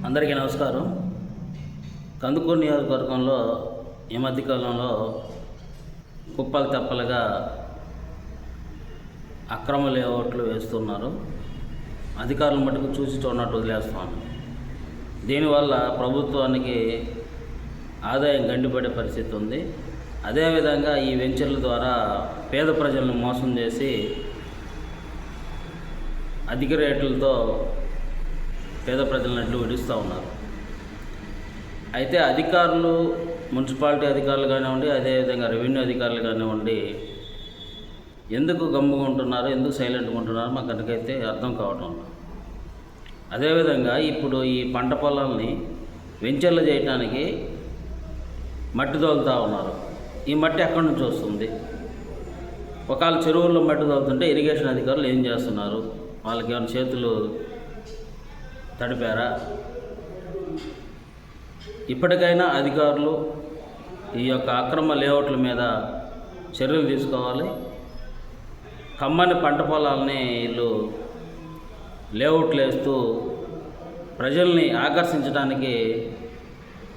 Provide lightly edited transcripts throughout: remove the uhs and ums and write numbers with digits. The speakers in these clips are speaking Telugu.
అందరికీ నమస్కారం. కందుకూరు నియోజకవర్గంలో ఈ మధ్యకాలంలో కుప్పలు తెప్పలుగా అక్రమ లేఅవుట్లు వేస్తున్నారు. అధికారులు మటుకు చూసి చూడనట్టు వదిలేస్తున్నాను. దీనివల్ల ప్రభుత్వానికి ఆదాయం గండిపడే పరిస్థితి ఉంది. అదేవిధంగా ఈ వెంచర్ల ద్వారా పేద ప్రజలను మోసం చేసి అధిక రేట్లతో పేద ప్రజలను విడిస్తూ ఉన్నారు. అయితే అధికారులు, మున్సిపాలిటీ అధికారులు కానివ్వండి, అదేవిధంగా రెవెన్యూ అధికారులు కానివ్వండి, ఎందుకు గమ్ముగా ఉంటున్నారో, ఎందుకు సైలెంట్గా ఉంటున్నారో మాకు అందుకైతే అర్థం కావటం. అదేవిధంగా ఇప్పుడు ఈ పంట పొలాల్ని వెంచర్లు చేయడానికి మట్టి తోలుతూ ఉన్నారు. ఈ మట్టి ఎక్కడి నుంచి వస్తుంది? ఒకవేళ చెరువుల్లో మట్టి తోలుతుంటే ఇరిగేషన్ అధికారులు ఏం చేస్తున్నారు? వాళ్ళకి ఏమైనా చేతులు తడిపారా? ఇప్పటికైనా అధికారులు ఈ యొక్క అక్రమ లేఅవుట్ల మీద చర్యలు తీసుకోవాలి. కమ్మని పంట పొలాలని వీళ్ళు లేఅవుట్లు వేస్తూ ప్రజల్ని ఆకర్షించడానికి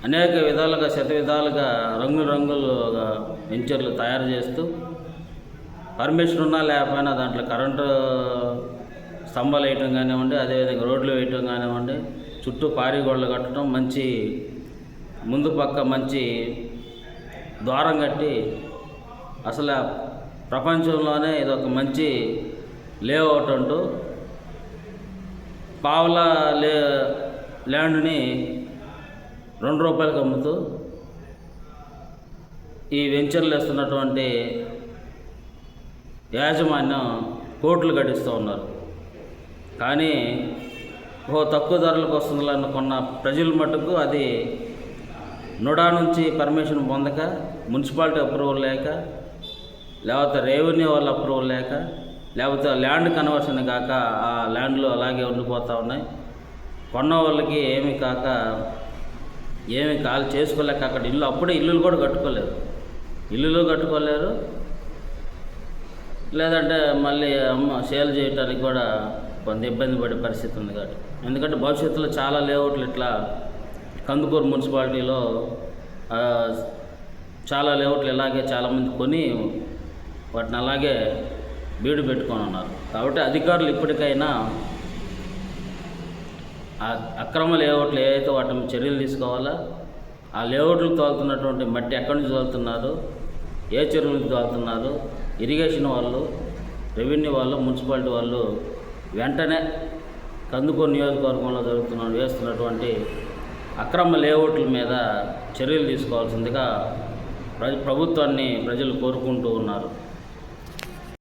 అనేక విధాలుగా, శతవిధాలుగా, రంగులుగా వెంచర్లు తయారు చేస్తూ పర్మిషన్ ఉన్నా లేకపోయినా దాంట్లో కరెంటు స్తంభాలు వేయటం కానివ్వండి, అదేవిధంగా రోడ్లు వేయటం కానివ్వండి, చుట్టూ పారిగోడలు కట్టడం, మంచి ముందు పక్క మంచి ద్వారం కట్టి అసలు ప్రపంచంలోనే ఇదొక మంచి లేఅవుట్ అంటూ పావుల ల్యాండ్ని ₹2 అమ్ముతూ ఈ వెంచర్లు వేస్తున్నటువంటి యాజమాన్యం కోట్లు గడిస్తూ ఉన్నారు. కానీ తక్కువ ధరలకు వస్తుంది అనుకున్న ప్రజల మటుకు అది నుడా నుంచి పర్మిషన్ పొందక, మున్సిపాలిటీ అప్రూవల్ లేక, లేకపోతే రెవెన్యూ వాళ్ళ అప్రూవల్ లేక, లేకపోతే ల్యాండ్ కన్వర్షన్ కాక ఆ ల్యాండ్లో అలాగే ఉండిపోతూ ఉన్నాయి. కొన్న వాళ్ళకి ఏమీ కాల్ చేసుకోలేక అక్కడ అప్పుడే ఇల్లులు కూడా కట్టుకోలేరు. లేదంటే మళ్ళీ సేల్ చేయడానికి కూడా కొంత ఇబ్బంది పడే పరిస్థితి ఉంది. కాబట్టి ఎందుకంటే భవిష్యత్తులో చాలా లేఅవుట్లు ఇట్లా కందుకూరు మున్సిపాలిటీలో చాలా లేఅవుట్లు ఇలాగే చాలామంది కొని వాటిని అలాగే బీడు పెట్టుకొని ఉన్నారు. కాబట్టి అధికారులు ఇప్పటికైనా ఆ అక్రమ లేఅవుట్లు ఏవైతే వాటి చర్యలు తీసుకోవాలా, ఆ లేఅవుట్లు తోలుతున్నటువంటి మట్టి ఎక్కడి నుంచి తోలుతున్నారు, ఏ చెరువు నుంచి తోలుతున్నారు, ఇరిగేషన్ వాళ్ళు, రెవెన్యూ వాళ్ళు, మున్సిపాలిటీ వాళ్ళు వెంటనే కందుకూరు నియోజకవర్గంలో వేస్తున్నటువంటి అక్రమ లేఅవుట్ల మీద చర్యలు తీసుకోవాల్సిందిగా ప్రభుత్వాన్ని ప్రజలు కోరుకుంటూ ఉన్నారు.